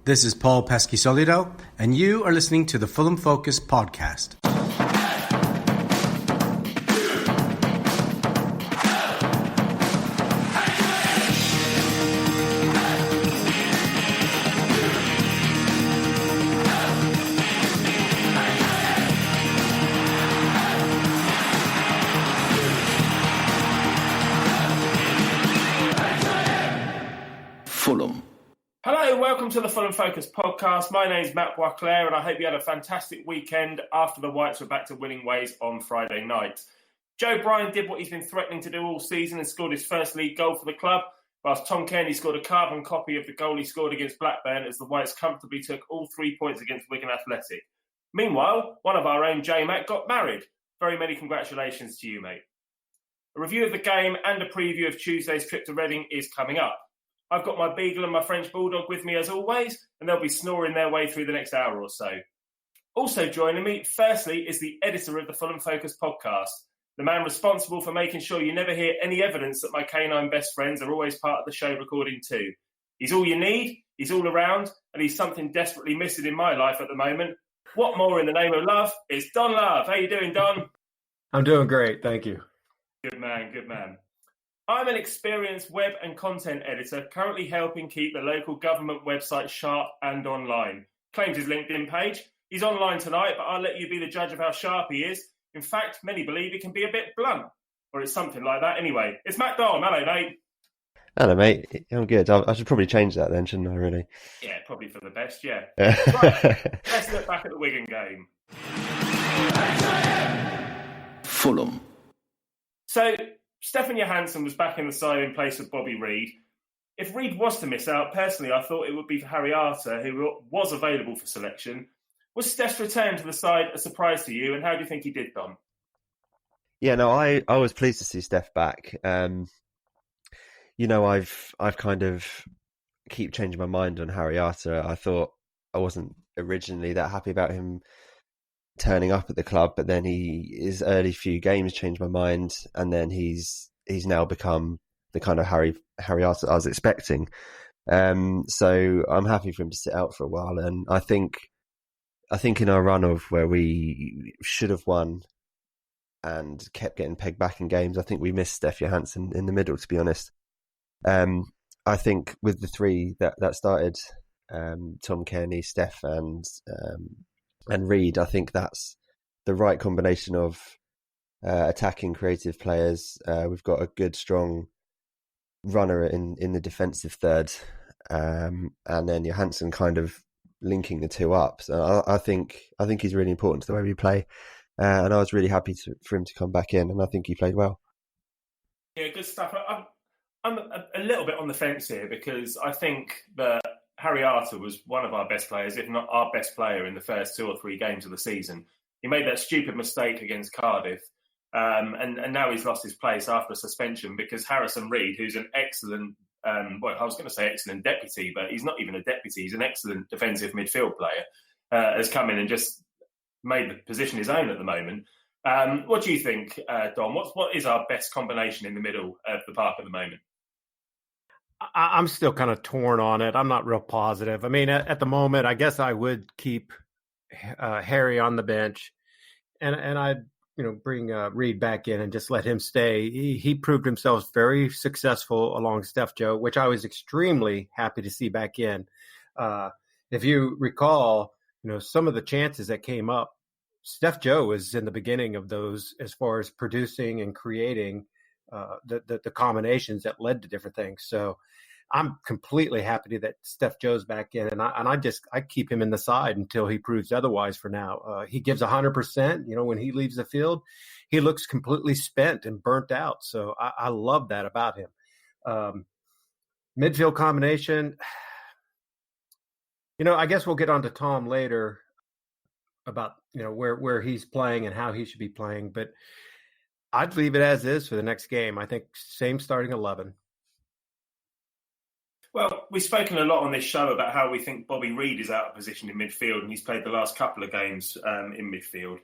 This is Paul Pescisolido, and you are listening to the Fulham Focus podcast. Fulham. Hello, welcome to the Fulham Focus podcast. My name's Matt Boisclair, and I hope you had a fantastic weekend after the Whites were back to winning ways on Friday night. Joe Bryan did what he's been threatening to do all season and scored his first league goal for the club, whilst Tom Cairney scored a carbon copy of the goal he scored against Blackburn as the Whites comfortably took all 3 points against Wigan Athletic. Meanwhile, one of our own, J-Mac, got married. Very many congratulations to you, mate. A review of the game and a preview of Tuesday's trip to Reading is coming up. I've got my Beagle and my French Bulldog with me as always, and they'll be snoring their way through the next hour or so. Also joining me, firstly, is the editor of the Fulham Focus podcast, the man responsible for making sure you never hear any evidence that my canine best friends are always part of the show recording too. He's all you need, he's all around, and he's something desperately missing in my life at the moment. What more in the name of love? It's Don Love. How you doing, Don? I'm doing great, thank you. Good man, good man. I'm an experienced web and content editor currently helping keep the local government website sharp and online. Claims his LinkedIn page. He's online tonight, but I'll let you be the judge of how sharp he is. In fact, many believe he can be a bit blunt, or it's something like that anyway. It's Matt Domm. Hello, mate. Hello, mate. I'm good. I should probably change that then, shouldn't I, really? Yeah, probably for the best, yeah. Right, let's look back at the Wigan game. Fulham. So, Stefan Johansson was back in the side in place of Bobby Reid. If Reid was to miss out, personally, I thought it would be for Harry Arter, who was available for selection. Was Steph's return to the side a surprise to you, and how do you think he did, Don? Yeah, no, I was pleased to see Steph back. I've kind of keep changing my mind on Harry Arter. I thought I wasn't originally that happy about him turning up at the club, but then his early few games changed my mind, and then he's now become the kind of Harry Arter I was expecting. So I'm happy for him to sit out for a while, and I think in our run of where we should have won and kept getting pegged back in games, I think we missed Steph Johansson in the middle, to be honest. I think with the three that started, Tom Cairney, Steph and Reid, I think that's the right combination of attacking creative players. We've got a good, strong runner in the defensive third, and then Johansson kind of linking the two up. So I think he's really important to the way we play, and I was really happy for him to come back in, and I think he played well. Yeah, good stuff. I'm a little bit on the fence here because I think that Harry Arter was one of our best players, if not our best player in the first 2 or 3 games of the season. He made that stupid mistake against Cardiff, and now he's lost his place after suspension because Harrison Reid, who's an excellent, I was going to say excellent deputy, but he's not even a deputy, he's an excellent defensive midfield player, has come in and just made the position his own at the moment. What do you think, Don? What is our best combination in the middle of the park at the moment? I'm still kind of torn on it. I'm not real positive. I mean, at the moment, I guess I would keep Harry on the bench, and I'd bring Reid back in and just let him stay. He proved himself very successful along Steph Joe, which I was extremely happy to see back in. If you recall, some of the chances that came up, Steph Joe was in the beginning of those as far as producing and creating the combinations that led to different things. So I'm completely happy that Steph Joe's back in, and I keep him in the side until he proves otherwise for now. He gives 100%. When he leaves the field, he looks completely spent and burnt out. So I love that about him. Midfield combination, I guess we'll get on to Tom later about, where he's playing and how he should be playing, but I'd leave it as is for the next game. I think same starting 11. Well, we've spoken a lot on this show about how we think Bobby Reid is out of position in midfield, and he's played the last couple of games in midfield.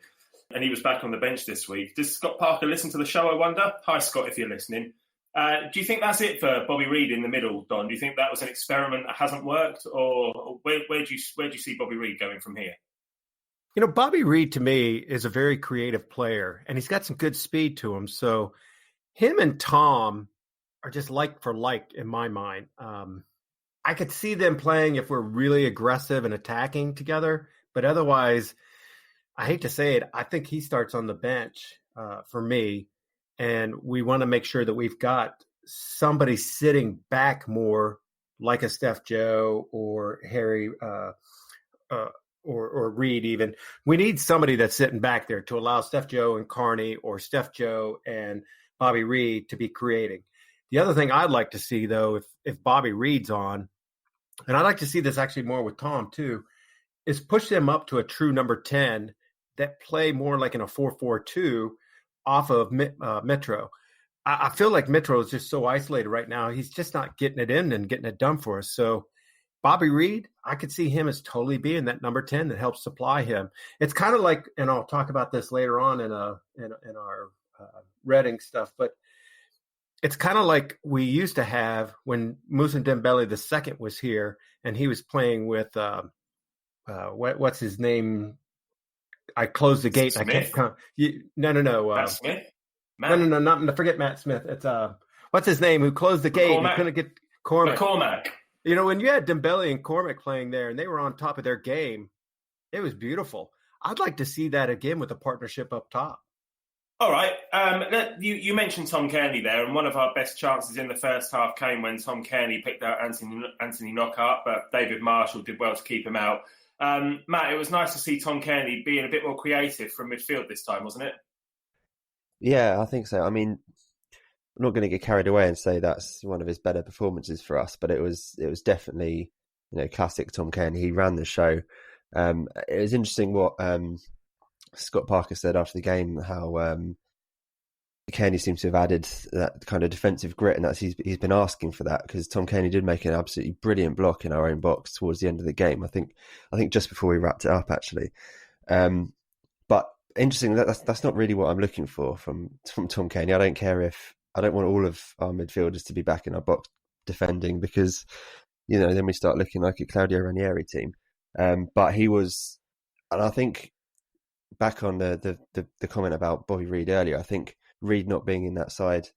And he was back on the bench this week. Does Scott Parker listen to the show, I wonder? Hi, Scott, if you're listening. Do you think that's it for Bobby Reid in the middle, Don? Do you think that was an experiment that hasn't worked, or where do you see Bobby Reid going from here? Bobby Reid to me is a very creative player, and he's got some good speed to him. So him and Tom are just like for like in my mind. I could see them playing if we're really aggressive and attacking together, but otherwise, I hate to say it, I think he starts on the bench for me, and we want to make sure that we've got somebody sitting back more, like a Steph Joe or Harry or Reed even. We need somebody that's sitting back there to allow Steph Joe and Carney or Steph Joe and Bobby Reid to be creating. The other thing I'd like to see, though, if Bobby Reid's on, and I'd like to see this actually more with Tom too, is push them up to a true number 10 that play more like in a 4-4-2 off of Mitro. I feel like Mitro is just so isolated right now. He's just not getting it in and getting it done for us. So Bobby Reid, I could see him as totally being that number 10 that helps supply him. It's kind of like, and I'll talk about this later on in our Reading stuff, but it's kind of like we used to have when Moussa Dembele II was here, and he was playing with what's his name? I closed the gate. Smith? I can't come. No. Matt Smith? Matt? No. Not forget Matt Smith. It's what's his name? Who closed the gate? He couldn't get Cormac. McCormack. When you had Dembele and Cormac playing there, and they were on top of their game, it was beautiful. I'd like to see that again with a partnership up top. All right. You mentioned Tom Kearney there, and one of our best chances in the first half came when Tom Kearney picked out Anthony Knockhart, but David Marshall did well to keep him out. Matt, it was nice to see Tom Kearney being a bit more creative from midfield this time, wasn't it? Yeah, I think so. I mean, I'm not going to get carried away and say that's one of his better performances for us, but it was definitely classic Tom Kearney. He ran the show. It was interesting what Scott Parker said after the game, how Kearney seems to have added that kind of defensive grit, and he's been asking for that, because Tom Kearney did make an absolutely brilliant block in our own box towards the end of the game. I think just before we wrapped it up, actually. But interesting, that's not really what I'm looking for from Tom Kearney. I don't want all of our midfielders to be back in our box defending, because then we start looking like a Claudio Ranieri team. But he was, and I think back on the comment about Bobby Reid earlier, I think Reid not being in that side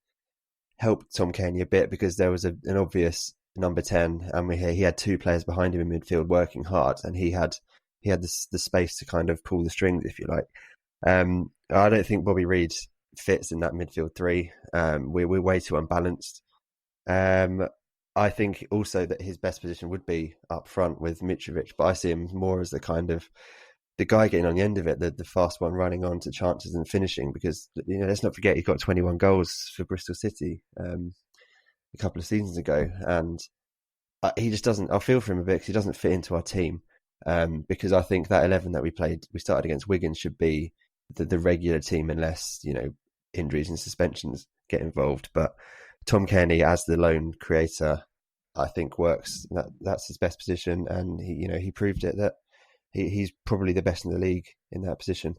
helped Tom Kearney a bit, because there was an obvious number 10, and he had two players behind him in midfield working hard, and he had the space to kind of pull the strings, if you like. I don't think Bobby Reid fits in that midfield three. We're way too unbalanced. I think also that his best position would be up front with Mitrovic, but I see him more as the kind of the guy getting on the end of it, the fast one running on to chances and finishing, because let's not forget he got 21 goals for Bristol City a couple of seasons ago, and he just doesn't. I feel for him a bit because he doesn't fit into our team, because I think that 11 that we started against Wigan should be the regular team, unless injuries and suspensions get involved. But Tom Kearney as the lone creator, I think works. That's his best position, and he proved it that he's probably the best in the league in that position.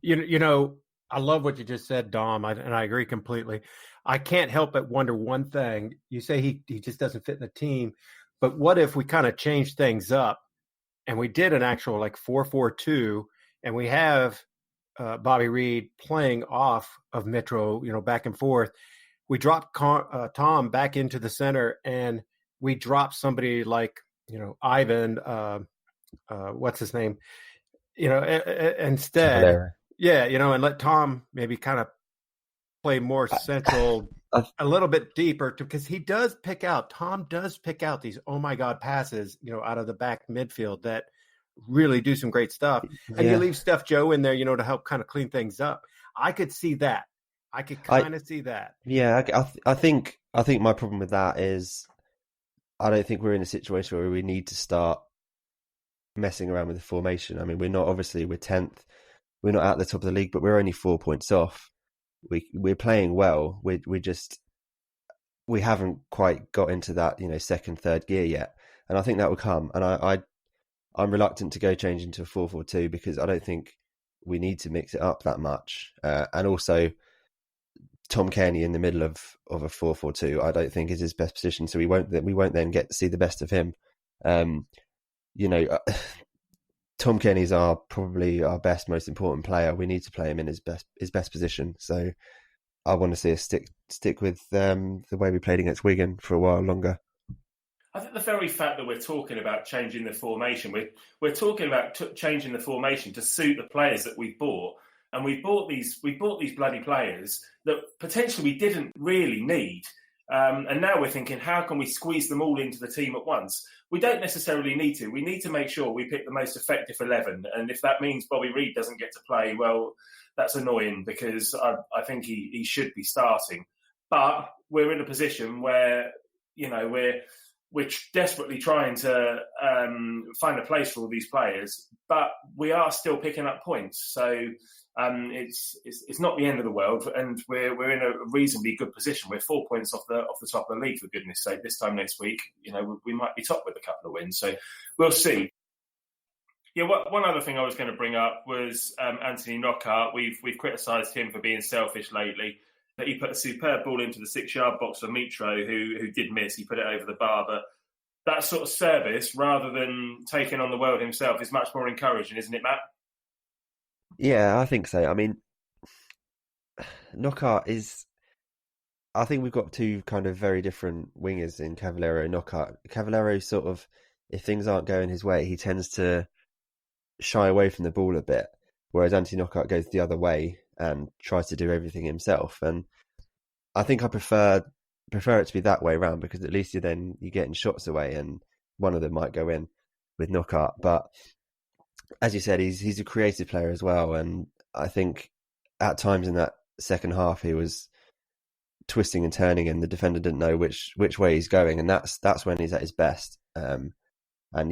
I love what you just said, Dom, and I agree completely. I can't help but wonder one thing. You say he just doesn't fit in the team, but what if we kind of change things up and we did an actual 4-4-2, and we have Bobby Reid playing off of Mitro, back and forth. We drop Tom back into the center, and we drop somebody like Ivan, what's his name? Instead, and let Tom maybe kind of play more central, a little bit deeper, because Tom does pick out these oh my god passes, out of the back midfield that really do some great stuff. And you leave Steph Joe in there, to help kind of clean things up. I could see that. I could kind of see that. Yeah, I think my problem with that is I don't think we're in a situation where we need to start messing around with the formation. I mean, we're 10th. We're not at the top of the league, but we're only 4 points off. We're playing well. We haven't quite got into that, second, third gear yet. And I think that will come. And I'm reluctant to go change into a 4-4-2 because I don't think we need to mix it up that much. And also Tom Cairney in the middle of a 4-4-2, I don't think is his best position. So we won't then get to see the best of him. You know, Tom Cairney's probably our best, most important player. We need to play him in his best position. So I want to see us stick with the way we played against Wigan for a while longer. I think the very fact that we're talking about changing the formation, we're talking about changing the formation to suit the players that we've bought. And we bought these bloody players that potentially we didn't really need. And now we're thinking, how can we squeeze them all into the team at once? We don't necessarily need to. We need to make sure we pick the most effective 11. And if that means Bobby Reid doesn't get to play, well, that's annoying because I think he should be starting. But we're in a position where, you know, we're desperately trying to find a place for all these players, but we are still picking up points. So it's not the end of the world, and we're in a reasonably good position. We're 4 points off the top of the league, for goodness sake. This time next week, you know, we might be top with a couple of wins. So we'll see. Yeah, one other thing I was going to bring up was Anthony Knockaert. We've criticised him for being selfish lately. But he put a superb ball into the 6-yard box for Mitro, who did miss. He put it over the bar. But that sort of service, rather than taking on the world himself, is much more encouraging, isn't it, Matt? Yeah, I think so. I mean, Knockaert is... I think we've got two kind of very different wingers in Cavallero and Knockaert. Cavallero sort of, if things aren't going his way, he tends to shy away from the ball a bit, whereas Anthony Knockaert goes the other way and tries to do everything himself. And I think I prefer it to be that way around, because at least you're getting shots away, and one of them might go in with Knockaert. But as you said, he's a creative player as well, and I think at times in that second half he was twisting and turning, and the defender didn't know which way he's going, and that's when he's at his best. And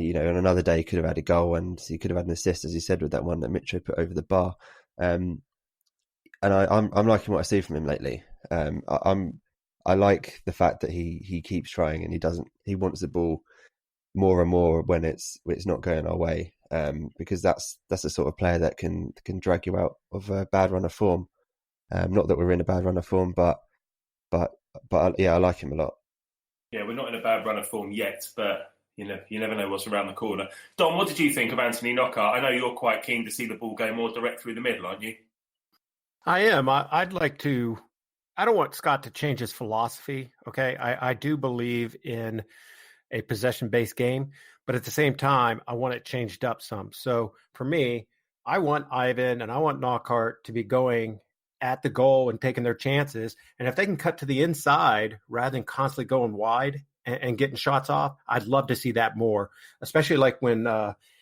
you know, on another day he could have had a goal, and he could have had an assist, as you said, with that one that Mitro put over the bar. And I'm liking what I see from him lately. I like the fact that he keeps trying, and he wants the ball more and more when it's not going our way. Because that's the sort of player that can drag you out of a bad run of form. Not that we're in a bad run of form, but yeah, I like him a lot. Yeah, we're not in a bad run of form yet, but you never know what's around the corner. Dom, what did you think of Anthony Knockaert? I know you're quite keen to see the ball go more direct through the middle, aren't you? I am. I'd like to. I don't want Scott to change his philosophy. Okay, I do believe in a possession-based game, but at the same time, I want it changed up some. So for me, I want Ivan and I want Knockaert to be going at the goal and taking their chances. And if they can cut to the inside rather than constantly going wide and getting shots off, I'd love to see that more, especially like when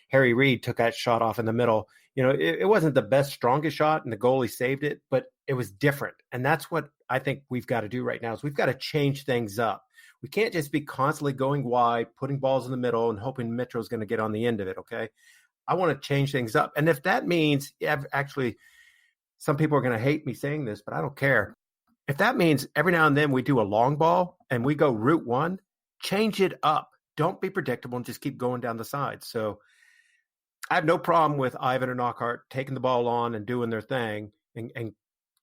Harry Reid took that shot off in the middle. You know, it wasn't the best, strongest shot, and the goalie saved it, but it was different. And that's what I think we've got to do right now is we've got to change things up. We can't just be constantly going wide, putting balls in the middle, and hoping Mitro's going to get on the end of it, okay? I want to change things up. And if that means, actually, some people are going to hate me saying this, but I don't care. If that means every now and then we do a long ball and we go route one, change it up. Don't be predictable and just keep going down the side. So I have no problem with Ivan or Knockaert taking the ball on and doing their thing and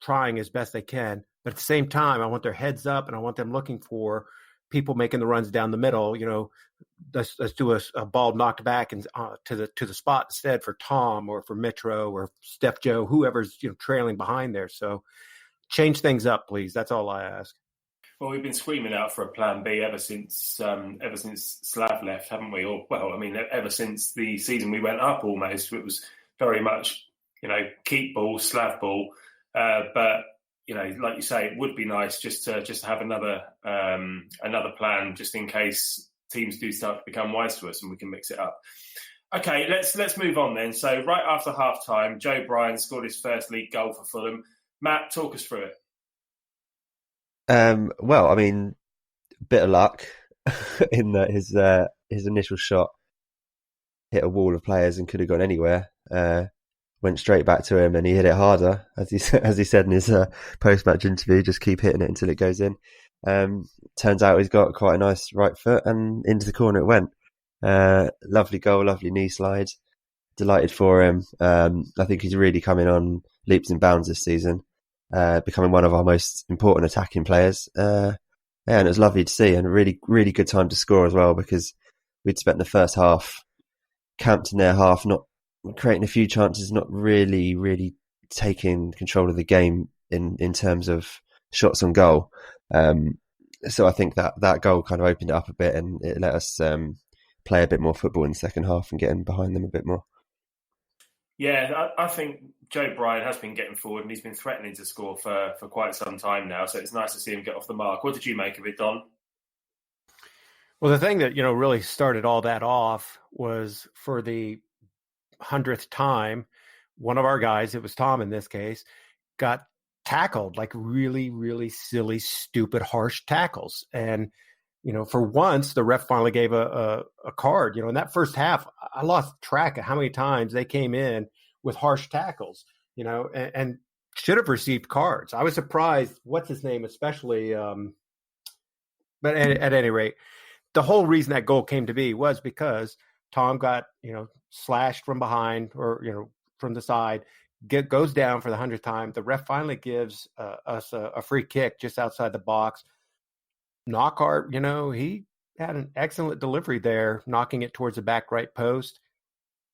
trying as best they can. But at the same time, I want their heads up and I want them looking for people making the runs down the middle. You know, let's do a ball knocked back and to the spot instead for Tom or for Mitro or Steph Joe, whoever's trailing behind there. So change things up, please. That's all I ask. Well, we've been screaming out for a plan B ever since Slav left, haven't we? Or, well, I mean, ever since the season we went up almost. It was very much, keep ball, Slav ball. But, like you say, it would be nice just to have another plan just in case teams do start to become wise to us and we can mix it up. Okay, let's move on then. So right after half-time, Joe Bryan scored his first league goal for Fulham. Matt, talk us through it. Well, I mean, bit of luck in that his initial shot hit a wall of players and could have gone anywhere. Went straight back to him and he hit it harder, as he said in his post-match interview. Just keep hitting it until it goes in. Turns out he's got quite a nice right foot and into the corner it went. Lovely goal, lovely knee slide. Delighted for him. I think he's really coming on leaps and bounds this season. becoming one of our most important attacking players. And it was lovely to see, and a really, really good time to score as well, because we'd spent the first half camped in their half, not creating a few chances, not really taking control of the game in terms of shots on goal. So I think that goal kind of opened it up a bit, and it let us play a bit more football in the second half and get in behind them a bit more. Yeah, I think Joe Bryan has been getting forward, and he's been threatening to score for quite some time now. So it's nice to see him get off the mark. What did you make of it, Don? Well, the thing that, really started all that off was for the 100th time, one of our guys, it was Tom in this case, got tackled, like really, really silly, stupid, harsh tackles. And, for once, the ref finally gave a card. In that first half, I lost track of how many times they came in with harsh tackles, and should have received cards. I was surprised, what's his name, especially, but at any rate, the whole reason that goal came to be was because Tom got, slashed from behind or, from the side, goes down for the 100th time. The ref finally gives us a free kick just outside the box. Knockhart, he had an excellent delivery there, knocking it towards the back right post.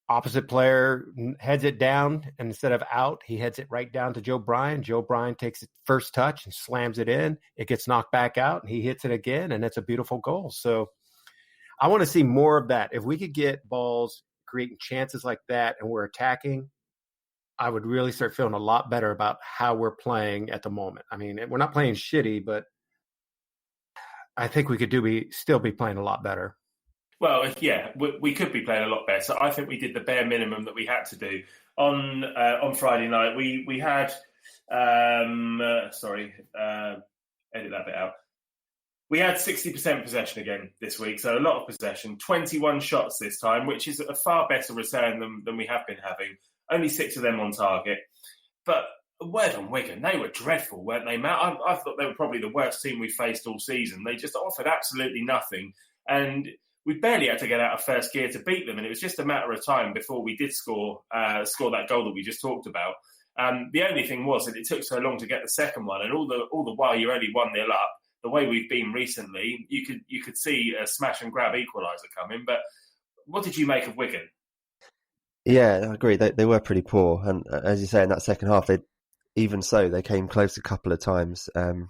Opposite player heads it down, and instead of out, he heads it right down to Joe Bryan. Joe Bryan takes it first touch and slams it in. It gets knocked back out, and he hits it again, and it's a beautiful goal. So I want to see more of that. If we could get balls creating chances like that and we're attacking, I would really start feeling a lot better about how we're playing at the moment. I mean, we're not playing shitty, but I think we could still be playing a lot better. Well, yeah, we could be playing a lot better. I think we did the bare minimum that we had to do on Friday night. We had edit that bit out. We had 60% possession again this week, so a lot of possession. 21 shots this time, which is a far better return than we have been having. Only 6 of them on target. But word on Wigan, they were dreadful, weren't they, Matt? I thought they were probably the worst team we faced all season. They just offered absolutely nothing. And we barely had to get out of first gear to beat them. And it was just a matter of time before we did score that goal that we just talked about. The only thing was that it took so long to get the second one. And all the while you're only 1-0 up, the way we've been recently, you could see a smash and grab equaliser coming. But what did you make of Wigan? Yeah, I agree. They were pretty poor. And as you say, in that second half, they came close a couple of times from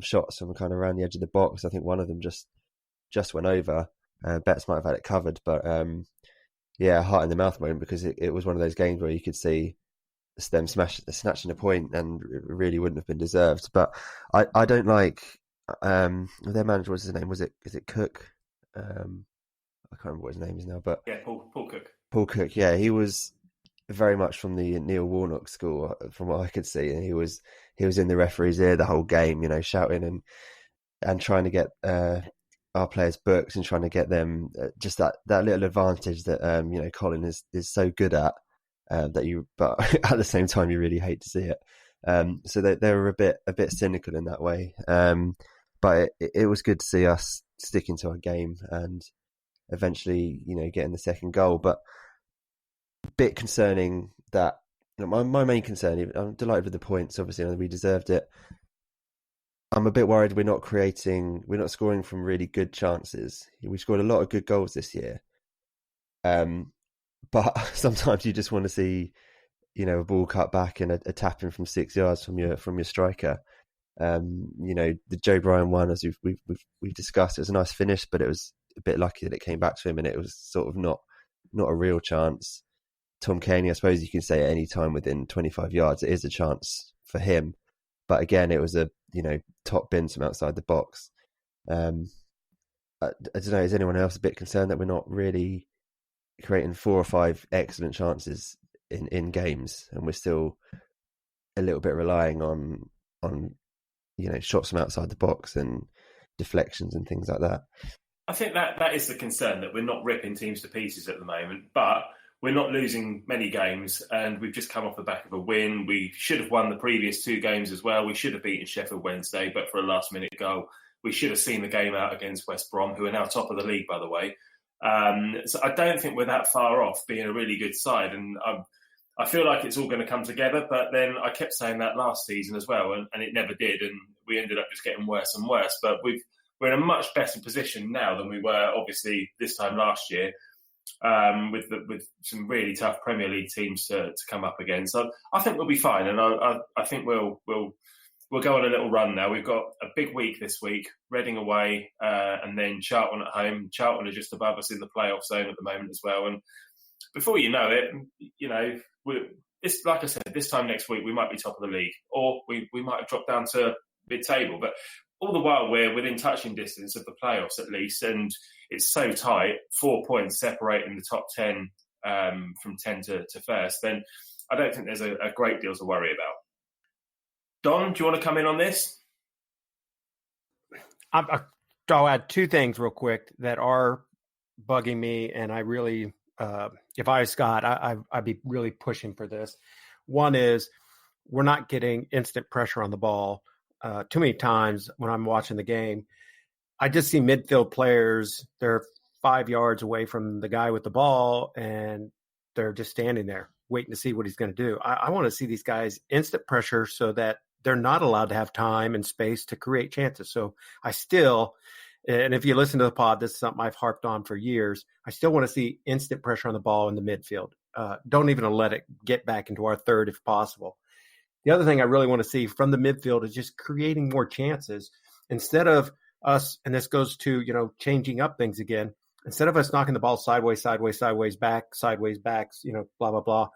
shots from kind of around the edge of the box. I think one of them just went over. Betts might have had it covered, but heart in the mouth moment, because it was one of those games where you could see them snatching a point and it really wouldn't have been deserved. But I don't like their manager. What's his name? Is it Cook? I can't remember what his name is now, but yeah, Paul Cook. Paul Cook, yeah, he was very much from the Neil Warnock school, from what I could see, and he was in the referee's ear the whole game, shouting and trying to get our players booked and trying to get them just that little advantage that Colin is so good at, but at the same time you really hate to see it. So they were a bit cynical in that way, but it was good to see us sticking to our game and eventually getting the second goal. But a bit concerning that my main concern, I'm delighted with the points, obviously, and we deserved it. I'm a bit worried we're not scoring from really good chances. We scored a lot of good goals this year, but sometimes you just want to see a ball cut back and a tap in from 6 yards from your striker. The Joe Bryan one, as we've discussed, it was a nice finish, but it was a bit lucky that it came back to him, and it was sort of not a real chance. Tom Caney, I suppose you can say at any time within 25 yards, it is a chance for him. But again, it was a top bin from outside the box. I don't know. Is anyone else a bit concerned that we're not really creating 4 or 5 excellent chances in games, and we're still a little bit relying on shots from outside the box and deflections and things like that? I think that is the concern, that we're not ripping teams to pieces at the moment, but we're not losing many games, and we've just come off the back of a win. We should have won the previous 2 games as well. We should have beaten Sheffield Wednesday, but for a last-minute goal. We should have seen the game out against West Brom, who are now top of the league, by the way. So I don't think we're that far off being a really good side, and I feel like it's all going to come together, but then I kept saying that last season as well, and it never did, and we ended up just getting worse and worse. But we're in a much better position now than we were, obviously, this time last year, with some really tough Premier League teams to come up against. So I think we'll be fine, and I think we'll go on a little run now. We've got a big week this week, Reading away, and then Charlton at home. Charlton are just above us in the playoff zone at the moment as well, and before you know it, like I said, this time next week we might be top of the league, or we might have dropped down to mid-table. But all the while we're within touching distance of the playoffs at least, and it's so tight, 4 points separating the top 10 from 10 to first. Then I don't think there's a great deal to worry about. Don, do you want to come in on this? I'll add two things real quick that are bugging me, and I really. If I was Scott, I'd be really pushing for this. One is we're not getting instant pressure on the ball. Too many times when I'm watching the game, I just see midfield players, they're 5 yards away from the guy with the ball, and they're just standing there waiting to see what he's going to do. I want to see these guys instant pressure so that they're not allowed to have time and space to create chances. So I still... And if you listen to the pod, this is something I've harped on for years. I still want to see instant pressure on the ball in the midfield. Don't even let it get back into our third if possible. The other thing I really want to see from the midfield is just creating more chances instead of us, and this goes to, changing up things again, instead of us knocking the ball sideways, back, blah, blah, blah.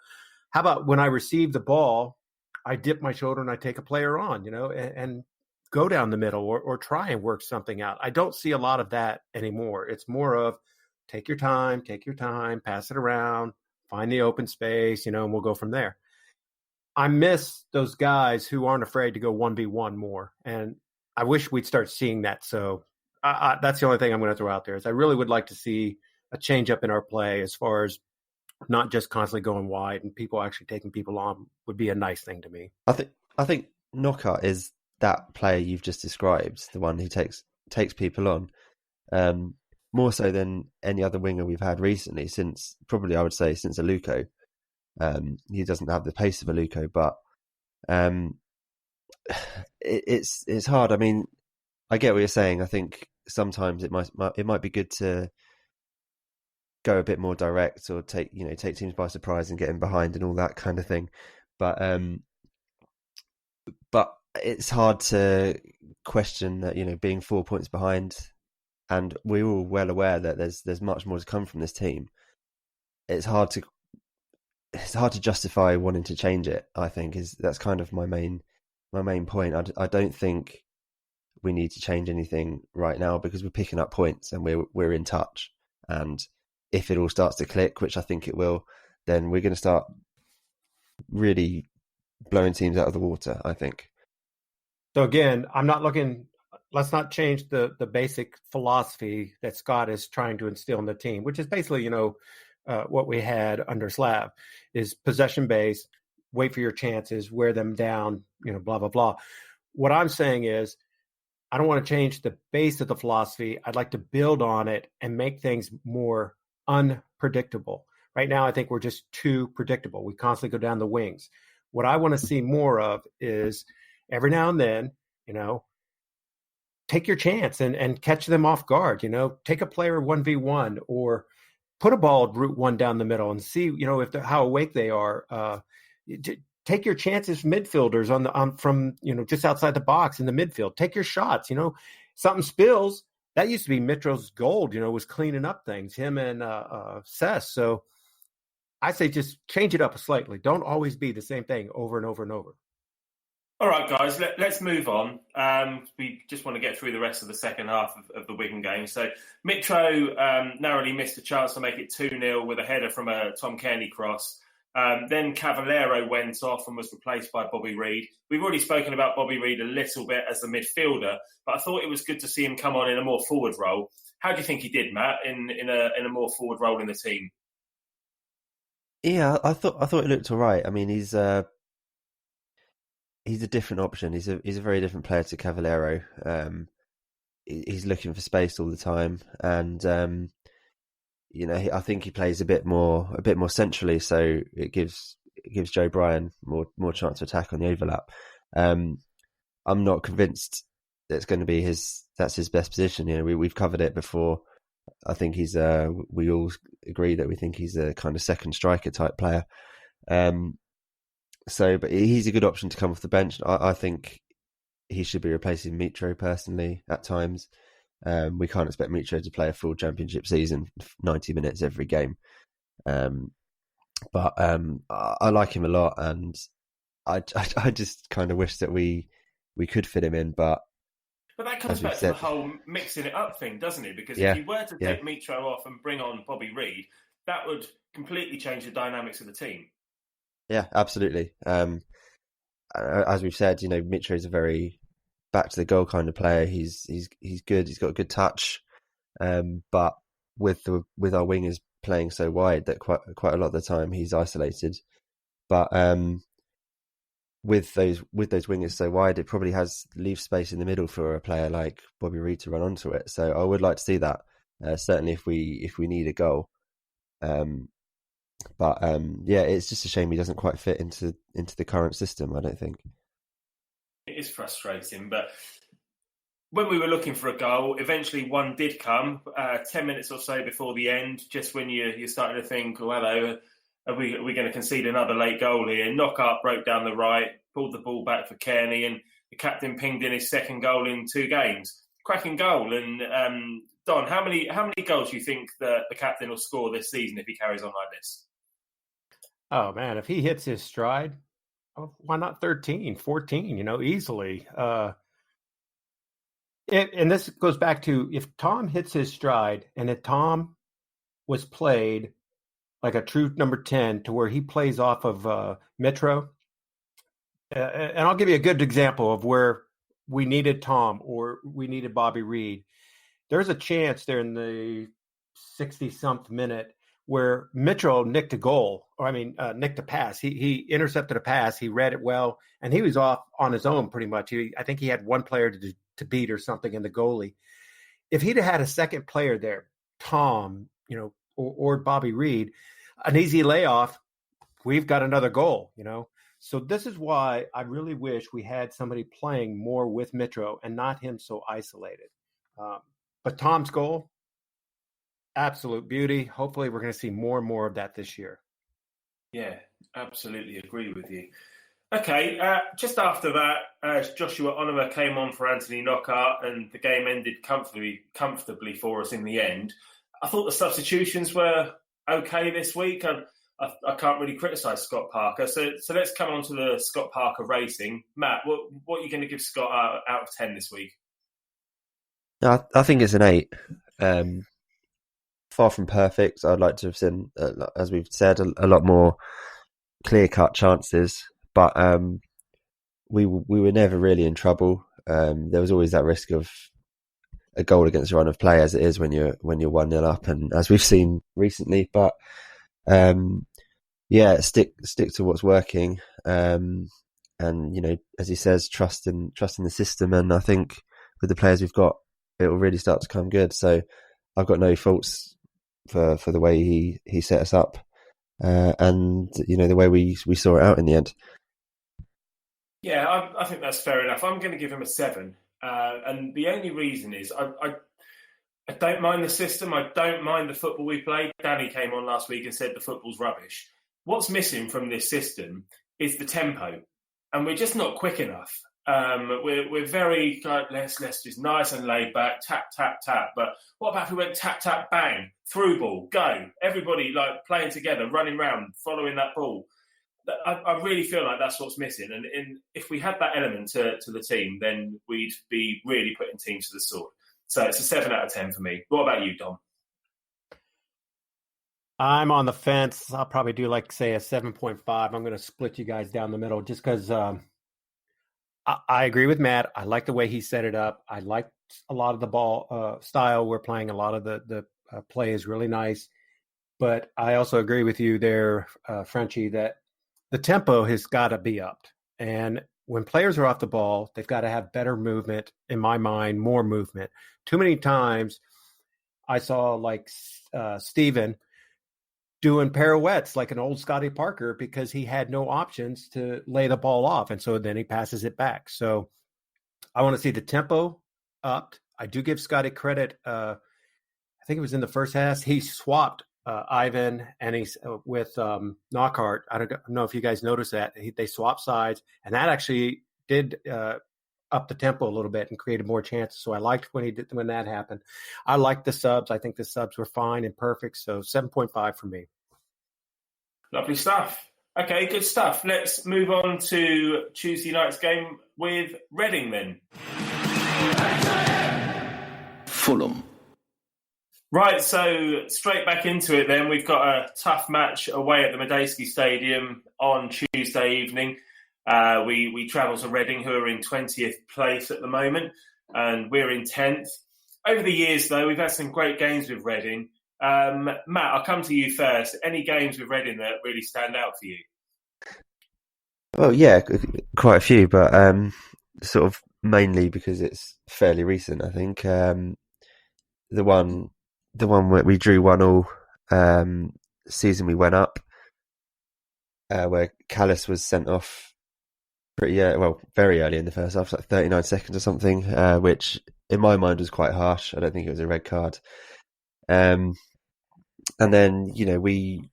How about when I receive the ball, I dip my shoulder and I take a player on, and go down the middle or try and work something out. I don't see a lot of that anymore. It's more of take your time, pass it around, find the open space, and we'll go from there. I miss those guys who aren't afraid to go 1v1 more. And I wish we'd start seeing that. So that's the only thing I'm going to throw out there is I really would like to see a change up in our play as far as not just constantly going wide and people actually taking people on would be a nice thing to me. I think Knockout is that player you've just described, the one who takes people on, more so than any other winger we've had recently, since probably I would say since Aluko. He doesn't have the pace of Aluko, but it's hard. I mean, I get what you're saying. I think sometimes it might be good to go a bit more direct or take teams by surprise and get in behind and all that kind of thing. But it's hard to question that, being 4 points behind, and we're all well aware that there's much more to come from this team. It's hard to justify wanting to change it. I think that's kind of my main point. I don't think we need to change anything right now because we're picking up points and we're in touch. And if it all starts to click, which I think it will, then we're going to start really blowing teams out of the water, I think. So again, let's not change the basic philosophy that Scott is trying to instill in the team, which is basically, what we had under Slav is possession based, wait for your chances, wear them down, blah, blah, blah. What I'm saying is I don't want to change the base of the philosophy. I'd like to build on it and make things more unpredictable. Right now, I think we're just too predictable. We constantly go down the wings. What I want to see more of is every now and then, take your chance and catch them off guard, take a player 1v1 or put a ball route one down the middle and see, how awake they are. Take your chances, midfielders from just outside the box in the midfield. Take your shots. Something spills. That used to be Mitro's gold. Was cleaning up things. Him and Cess. So I say just change it up slightly. Don't always be the same thing over and over and over. All right, guys, let's move on. We just want to get through the rest of the second half of the Wigan game. So Mitro narrowly missed a chance to make it 2-0 with a header from a Tom Cairney cross. Then Cavallero went off and was replaced by Bobby Reid. We've already spoken about Bobby Reid a little bit as the midfielder, but I thought it was good to see him come on in a more forward role. How do you think he did, Matt, in a more forward role in the team? Yeah, I thought it looked all right. I mean, he's a different option. He's a very different player to Cavallero. He's looking for space all the time, and I think he plays a bit more centrally. So it gives gives Joe Bryan more chance to attack on the overlap. I'm not convinced that's going to be that's his best position. We've covered it before. I think we all agree that we think he's a kind of second striker type player. But he's a good option to come off the bench. I think he should be replacing Mitro personally at times. We can't expect Mitro to play a full championship season, 90 minutes every game. But I like him a lot, and I just kind of wish that we could fit him in. But that comes back to the whole mixing it up thing, doesn't it? Because if you were to take Mitro off and bring on Bobby Reid, that would completely change the dynamics of the team. Yeah, absolutely. As we've said, Mitro is a very back to the goal kind of player. He's good. He's got a good touch. But with our wingers playing so wide that quite a lot of the time he's isolated. But with those wingers so wide, it probably leaves space in the middle for a player like Bobby Reid to run onto it. So I would like to see that. Certainly if we need a goal. But it's just a shame he doesn't quite fit into the current system, I don't think. It is frustrating, but when we were looking for a goal, eventually one did come 10 minutes or so before the end, just when you're starting to think, oh, hello, are we going to concede another late goal here? Knockout broke down the right, pulled the ball back for Kearney, and the captain pinged in his second goal in 2 games. Cracking goal. And Don, how many goals do you think that the captain will score this season if he carries on like this? Oh, man, if he hits his stride, why not 13, 14, easily. And this goes back to if Tom hits his stride and if Tom was played like a true number 10 to where he plays off of Metro. And I'll give you a good example of where we needed Tom or we needed Bobby Reid. There's a chance there in the 60-something minute where Mitchell nicked a pass. He intercepted a pass. He read it well, and he was off on his own pretty much. I think he had one player to beat or something in the goalie. If he'd have had a second player there, Tom, or Bobby Reid, an easy layoff, we've got another goal, So this is why I really wish we had somebody playing more with Mitro and not him so isolated. But Tom's goal, absolute beauty. Hopefully we're going to see more and more of that this year. Yeah, absolutely agree with you. Okay, just after that, Joshua Onuma came on for Anthony Knockaert, and the game ended comfortably for us in the end. I thought the substitutions were okay this week. I can't really criticise Scott Parker. So let's come on to the Scott Parker racing. Matt, what are you going to give Scott out of 10 this week? I think it's an 8. Far from perfect. I'd like to have seen, as we've said, a lot more clear-cut chances. But we were never really in trouble. There was always that risk of a goal against a run of play, as it is when you're 1-0 up, and as we've seen recently. But stick to what's working, and as he says, trust in the system. And I think with the players we've got, it will really start to come good. So I've got no faults for the way he set us up, and the way we saw it out in the end. Yeah, I think that's fair enough. I'm going to give him a 7. And the only reason is I don't mind the system. I don't mind the football we play. Danny came on last week and said the football's rubbish. What's missing from this system is the tempo. And we're just not quick enough. We're very, let's just nice and laid back, tap, tap, tap. But what about if we went tap, tap, bang, through ball, go. Everybody playing together, running around, following that ball. I really feel like that's what's missing. And if we had that element to the team, then we'd be really putting teams to the sword. So it's a 7 out of 10 for me. What about you, Dom? I'm on the fence. I'll probably do say a 7.5. I'm going to split you guys down the middle just because I agree with Matt. I like the way he set it up. I like a lot of the ball style we're playing. A lot of the play is really nice. But I also agree with you there, Frenchie, that the tempo has got to be upped. And when players are off the ball, they've got to have better movement, in my mind, more movement. Too many times I saw Steven doing pirouettes like an old Scotty Parker because he had no options to lay the ball off. And so then he passes it back. So I want to see the tempo upped. I do give Scotty credit. I think it was in the first half. He swapped Ivan and he's with Knockhart. I don't know if you guys noticed that. They swapped sides, and that actually did up the tempo a little bit and created more chances. So I liked when that happened. I liked the subs. I think the subs were fine and perfect. So 7.5 for me. Lovely stuff. Okay, good stuff. Let's move on to Tuesday night's game with Reading then. Fulham. Right, so straight back into it then. We've got a tough match away at the Madejski Stadium on Tuesday evening. We travel to Reading, who are in 20th place at the moment, and we're in 10th. Over the years, though, we've had some great games with Reading. Matt, I'll come to you first. Any games with Reading that really stand out for you? Well, yeah, quite a few, but sort of mainly because it's fairly recent, I think. The one where we drew 1-1, season we went up, where Callis was sent off very early in the first half, like 39 seconds or something, which in my mind was quite harsh. I don't think it was a red card. And then, we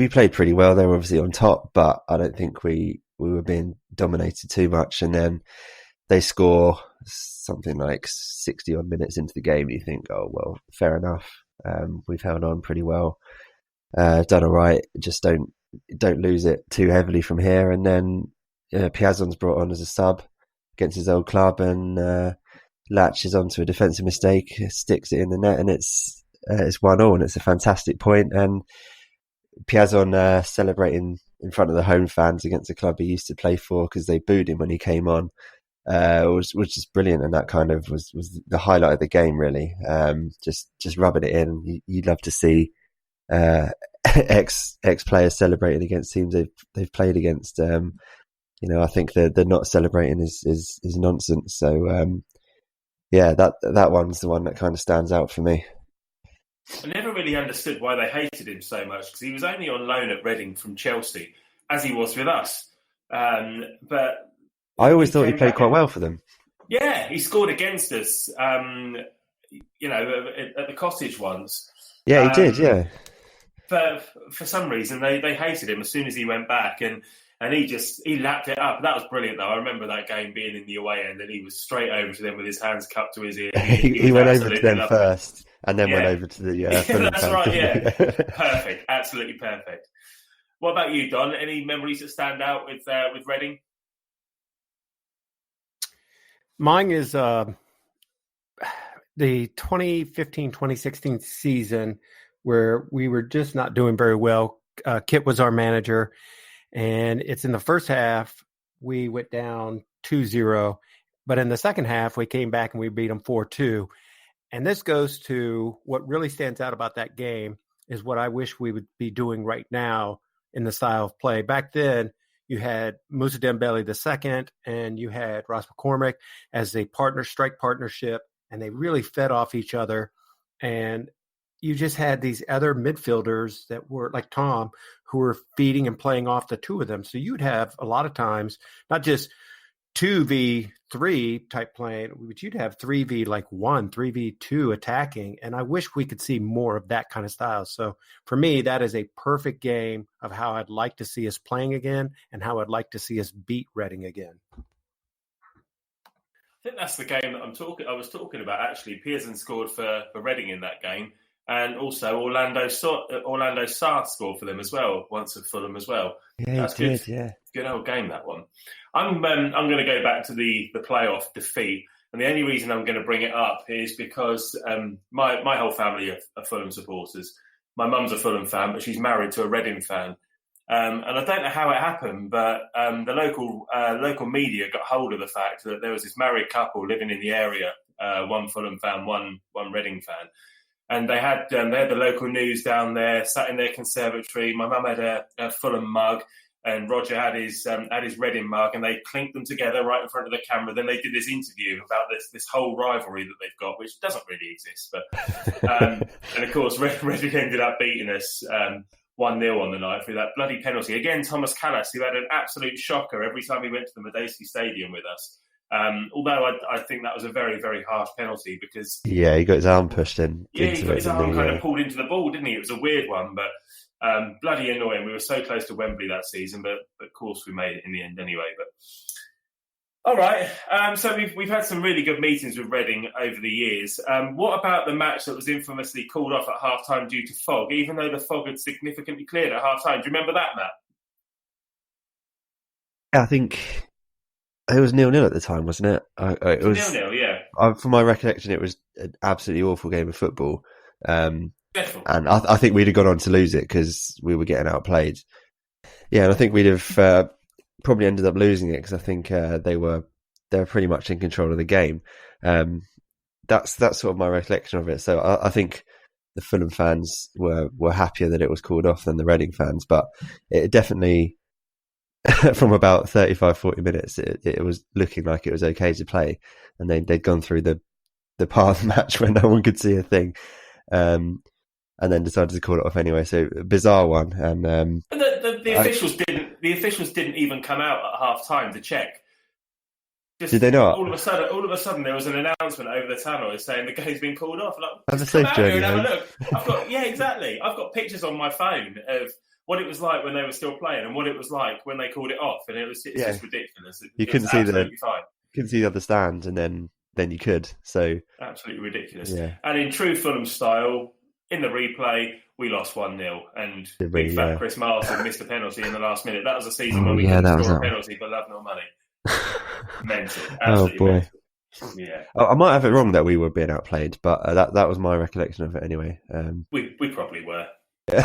played pretty well. They were obviously on top, but I don't think we were being dominated too much. And then they score something like 60 odd minutes into the game. You think, oh, well, fair enough. We've held on pretty well, done all right. Just don't lose it too heavily from here. And then Piazzon's brought on as a sub against his old club and latches onto a defensive mistake, sticks it in the net, and it's 1-1, and it's a fantastic point. And Piazzon celebrating in front of the home fans against a club he used to play for because they booed him when he came on. Was just brilliant, and that kind of was the highlight of the game, really. Just rubbing it in. You'd love to see ex players celebrating against teams they've played against. I think the not celebrating is nonsense. So that one's the one that kind of stands out for me. I never really understood why they hated him so much, because he was only on loan at Reading from Chelsea, as he was with us. But I always thought he played quite well for them. Yeah, he scored against us, at the Cottage once. Yeah, he did, yeah. But for some reason, they hated him as soon as he went back, and he lapped it up. That was brilliant, though. I remember that game being in the away end, and he was straight over to them with his hands cupped to his ear. He went over to them first, and then went over to the Fulham that's fans. right, yeah. Perfect, absolutely perfect. What about you, Don? Any memories that stand out with Reading? Mine is the 2015-2016 season where we were just not doing very well. Kit was our manager, and it's in the first half we went down 2-0, but in the second half we came back and we beat them 4-2. And this goes to what really stands out about that game is what I wish we would be doing right now in the style of play. Back then, you had Moussa Dembele II and you had Ross McCormick as a strike partnership, and they really fed off each other. And you just had these other midfielders that were like Tom, who were feeding and playing off the two of them. So you'd have a lot of times, not just 2v3 type playing, but you'd have 3v1, 3v2 attacking. And I wish we could see more of that kind of style. So for me, that is a perfect game of how I'd like to see us playing again and how I'd like to see us beat Reading again. I think that's the game that I was talking about, actually. Pearson scored for Reading in that game. And also Orlando Sarr scored for them as well, once at Fulham as well. Yeah, that's he good. did, yeah. Good old game, that one. I'm going to go back to the playoff defeat, and the only reason I'm going to bring it up is because my whole family are Fulham supporters. My mum's a Fulham fan, but she's married to a Reading fan, and I don't know how it happened, but the local media got hold of the fact that there was this married couple living in the area, one Fulham fan, one Reading fan. And they had the local news down there, sat in their conservatory. My mum had a Fulham mug, and Roger had his Reading mug, and they clinked them together right in front of the camera. Then they did this interview about this whole rivalry that they've got, which doesn't really exist. But and of course, Reading ended up beating us 1-0 on the night through that bloody penalty. Again, Thomas Callas, who had an absolute shocker every time he went to the Madejski Stadium with us. Although I think that was a very, very harsh penalty because... Yeah, he got his arm pushed in. Yeah, he got his arm kind of pulled into the ball, didn't he? It was a weird one, but bloody annoying. We were so close to Wembley that season, but of course we made it in the end anyway. But all right, so we've had some really good meetings with Reading over the years. What about the match that was infamously called off at half-time due to fog, even though the fog had significantly cleared at half-time? Do you remember that, Matt? Yeah, I think it was 0-0 at the time, wasn't it? It was 0-0, yeah. From my recollection, it was an absolutely awful game of football. Definitely. And I think we'd have gone on to lose it because we were getting outplayed. Yeah, and I think we'd have probably ended up losing it because I think they were pretty much in control of the game. That's sort of my recollection of it. So I think the Fulham fans were happier that it was called off than the Reading fans, but it definitely from about 35-40 minutes it was looking like it was okay to play, and they'd gone through the part of the match where no one could see a thing. And then decided to call it off anyway. So bizarre one. And the officials didn't even come out at half time to check. Did they not? All of a sudden, there was an announcement over the tunnel saying the game's been called off. Like, have a safe journey. Have a look. Yeah, exactly. I've got pictures on my phone of what it was like when they were still playing and what it was like when they called it off, and it's just ridiculous. You couldn't see the other stand, and then you could. So absolutely ridiculous. Yeah. And in true Fulham style, in the replay, we lost 1-0, and big fat Chris Martin missed a penalty in the last minute. That was a season when we couldn't score a penalty but love no money. Mental. Absolutely boy. Mental. Yeah. I might have it wrong that we were being outplayed, but that was my recollection of it anyway. We probably were. We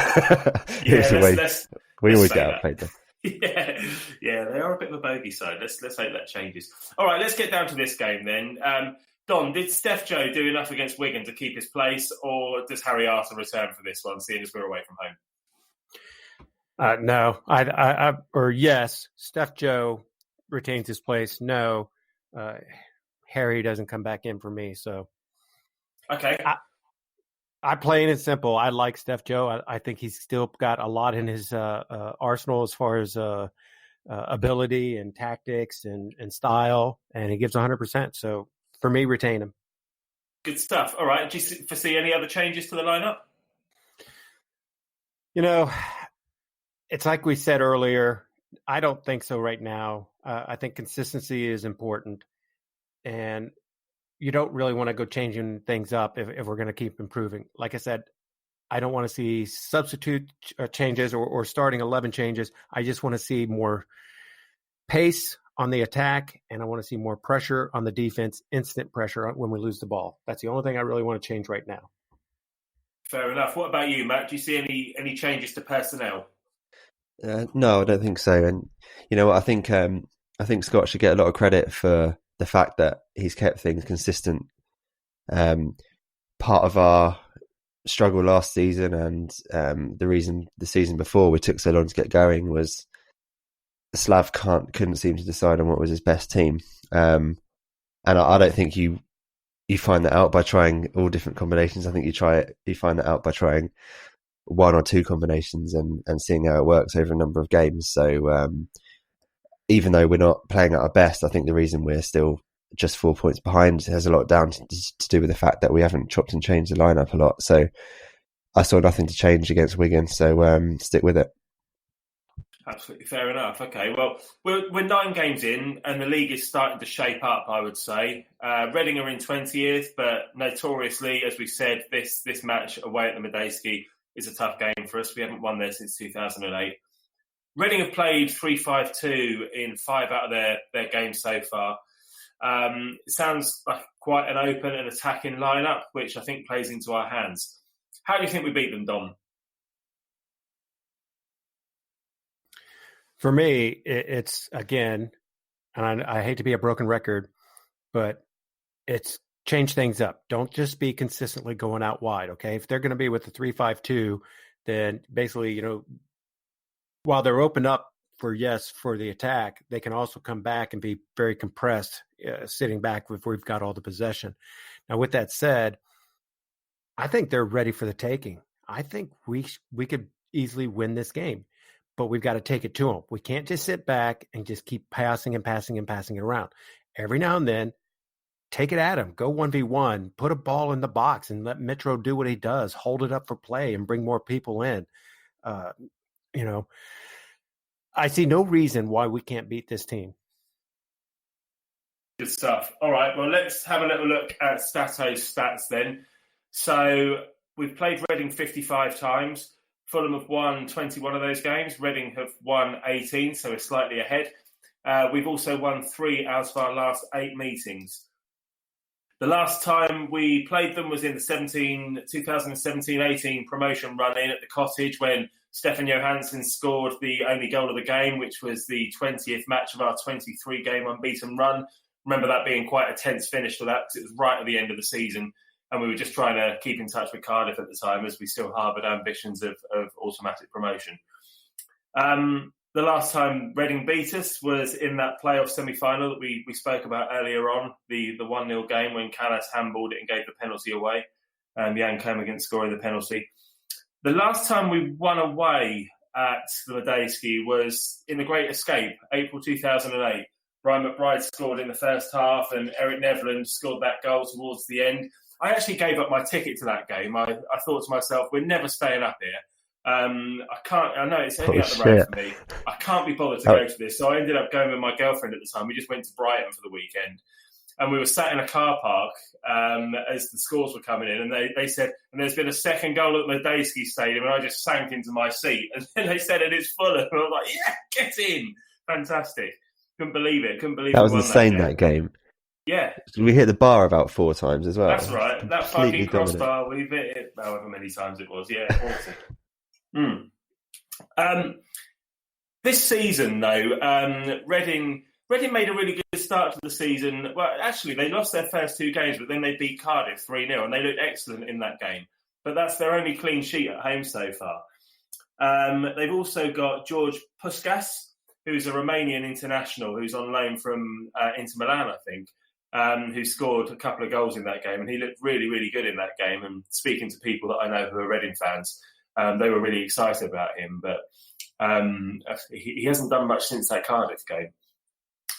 always get outplayed though. Yeah, they are a bit of a bogey side. Let's hope that changes. All right, let's get down to this game then. Don, did Steph Joe do enough against Wigan to keep his place, or does Harry Arter return for this one, seeing as we're away from home? No, or yes, Steph Joe retains his place. No, Harry doesn't come back in for me. So, okay, I plain and simple. I like Steph Joe. I think he's still got a lot in his arsenal as far as ability and tactics and style, and he gives 100%. So for me, retain him. Good stuff. All right. Do you foresee any other changes to the lineup? It's like we said earlier. I don't think so right now. I think consistency is important, and you don't really want to go changing things up if we're going to keep improving. Like I said, I don't want to see substitute changes or starting 11 changes. I just want to see more pace on the attack, and I want to see more pressure on the defense, instant pressure when we lose the ball. That's the only thing I really want to change right now. Fair enough. What about you, Matt? Do you see any changes to personnel? No, I don't think so. And you know what? I think Scott should get a lot of credit for the fact that he's kept things consistent. Part of our struggle last season and the reason the season before we took so long to get going was Slav couldn't seem to decide on what was his best team. And I don't think you find that out by trying all different combinations. I think you find that out by trying one or two combinations and seeing how it works over a number of games. So even though we're not playing at our best, I think the reason we're still just 4 points behind has a lot down to do with the fact that we haven't chopped and changed the lineup a lot. So I saw nothing to change against Wigan, so stick with it. Absolutely fair enough. Okay, well, we're 9 games in, and the league is starting to shape up, I would say. Reading are in 20th, but notoriously, as we said, this match away at the Madejski is a tough game for us. We haven't won there since 2008. Reading have played 3-5-2 in 5 out of their games so far. It sounds like quite an open and attacking lineup, which I think plays into our hands. How do you think we beat them, Dom? For me, it's again, and I hate to be a broken record, but it's change things up. Don't just be consistently going out wide, okay? If they're going to be with the 3-5-2, then basically, while they're open up for the attack, they can also come back and be very compressed, sitting back if we've got all the possession. Now, with that said, I think they're ready for the taking. I think we could easily win this game, but we've got to take it to them. We can't just sit back and just keep passing and passing and passing it around. Every now and then, take it at him. Go 1v1. Put a ball in the box and let Mitro do what he does. Hold it up for play and bring more people in. I see no reason why we can't beat this team. Good stuff. All right, well, let's have a little look at Stato's stats then. So we've played Reading 55 times. Fulham have won 21 of those games. Reading have won 18, so we're slightly ahead. We've also won 3 out of our last 8 meetings. The last time we played them was in the 2017-18 promotion run-in at the Cottage when Stefan Johansson scored the only goal of the game, which was the 20th match of our 23-game unbeaten run. Remember that being quite a tense finish to that because it was right at the end of the season and we were just trying to keep in touch with Cardiff at the time as we still harboured ambitions of automatic promotion. The last time Reading beat us was in that playoff semi-final that we spoke about earlier on, the 1-0 game when Callas handballed it and gave the penalty away. And Jan Clemens scoring the penalty. The last time we won away at the Madejski was in the Great Escape, April 2008. Brian McBride scored in the first half and Eric Nevland scored that goal towards the end. I actually gave up my ticket to that game. I thought to myself, we're never staying up here. I know it's only up the road for me. I can't be bothered to go to this. So I ended up going with my girlfriend at the time. We just went to Brighton for the weekend. And we were sat in a car park as the scores were coming in. And they said, and there's been a second goal at Madejski Stadium. And I just sank into my seat. And then they said, it is Fulham. And I was like, yeah, get in. Fantastic. Couldn't believe it. That was insane, that game. Yeah. We hit the bar about 4 times as well. That's right. That fucking crossbar, we've hit it however many times it was. Yeah, awesome. This season, though, Reading made a really good start to the season. Well, actually, they lost their first 2 games, but then they beat Cardiff 3-0, and they looked excellent in that game. But that's their only clean sheet at home so far. They've also got George Puskas, who's a Romanian international, who's on loan from Inter Milan, I think, who scored a couple of goals in that game. And he looked really, really good in that game. And speaking to people that I know who are Reading fans, they were really excited about him. But he hasn't done much since that Cardiff game.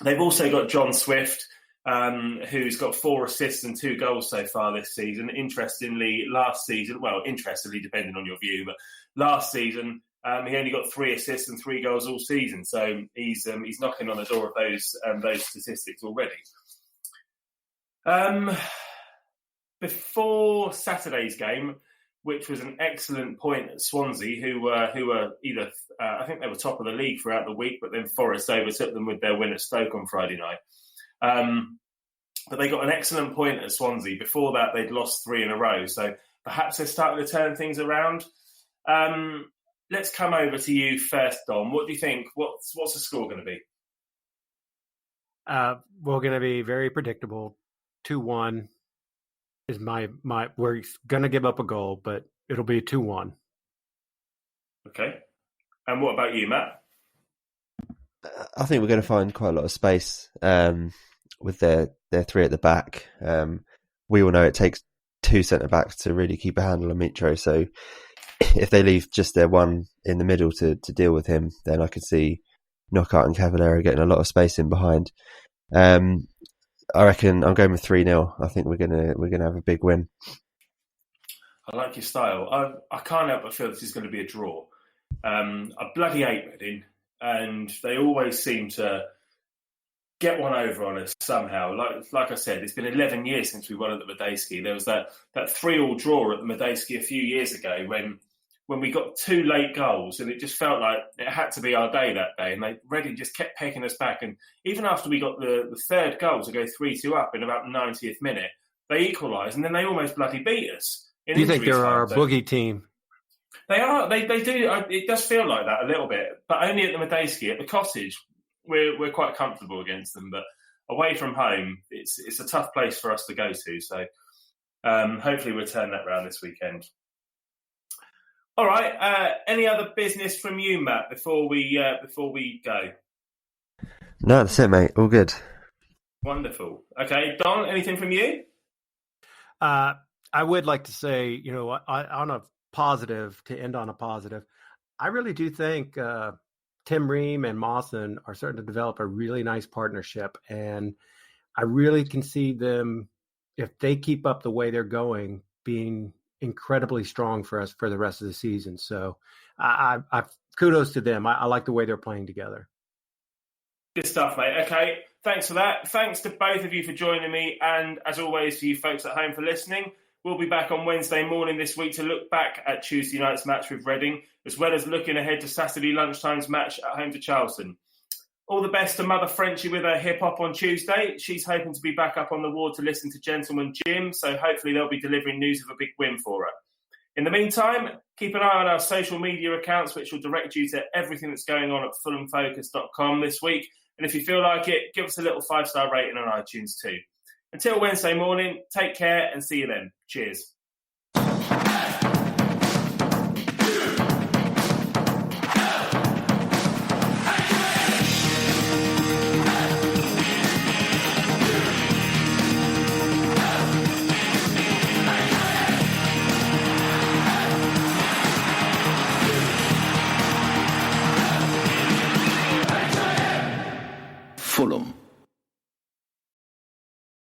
They've also got John Swift, who's got 4 assists and 2 goals so far this season. Interestingly, depending on your view, but last season, he only got 3 assists and 3 goals all season. So he's knocking on the door of those statistics already. Before Saturday's game, which was an excellent point at Swansea, who were either I think they were top of the league throughout the week, but then Forest overtook them with their win at Stoke on Friday night. But they got an excellent point at Swansea. Before that, they'd lost 3 in a row. So perhaps they're starting to turn things around. Let's come over to you first, Dom. What do you think? What's the score going to be? We're going to be very predictable. 2-1 is my. We're going to give up a goal, but it'll be 2-1. Okay. And what about you, Matt? I think we're going to find quite a lot of space with their 3 at the back. We all know it takes 2 centre-backs to really keep a handle on Mitro, so if they leave just their one in the middle to deal with him, then I could see Knockout and Cavallero getting a lot of space in behind. I reckon I'm going with 3-0. I think we're gonna have a big win. I like your style. I can't help but feel this is going to be a draw. I bloody hate Reading, and they always seem to get one over on us somehow. Like I said, it's been 11 years since we won at the Madejski. There was that 3-3 draw at the Madejski a few years ago when we got 2 late goals, and it just felt like it had to be our day that day. And Reading just kept pegging us back. And even after we got the 3rd goal to go 3-2 up in about the 90th minute, they equalised, and then they almost bloody beat us. Do you think they're our boogie team? They are. They do. It does feel like that a little bit, but only at the Madejski. At the Cottage, we're quite comfortable against them, but away from home, it's a tough place for us to go to. So hopefully we'll turn that round this weekend. All right. Any other business from you, Matt, before we go? No, that's it, mate. All good. Wonderful. Okay, Don, anything from you? I would like to say, on a positive, to end on a positive, I really do think Tim Ream and Mawson are starting to develop a really nice partnership. And I really can see them, if they keep up the way they're going, being incredibly strong for us for the rest of the season. So I kudos to them. I like the way they're playing together. Good stuff, mate. Okay, thanks for that. Thanks to both of you for joining me, and as always, to you folks at home for listening. We'll be back on Wednesday morning this week to look back at Tuesday night's match with Reading, as well as looking ahead to Saturday lunchtime's match at home to Charleston. All the best to Mother Frenchie with her hip-hop on Tuesday. She's hoping to be back up on the ward to listen to Gentleman Jim, so hopefully they'll be delivering news of a big win for her. In the meantime, keep an eye on our social media accounts, which will direct you to everything that's going on at fulhamfocus.com this week. And if you feel like it, give us a little 5-star rating on iTunes too. Until Wednesday morning, take care and see you then. Cheers. Fulham.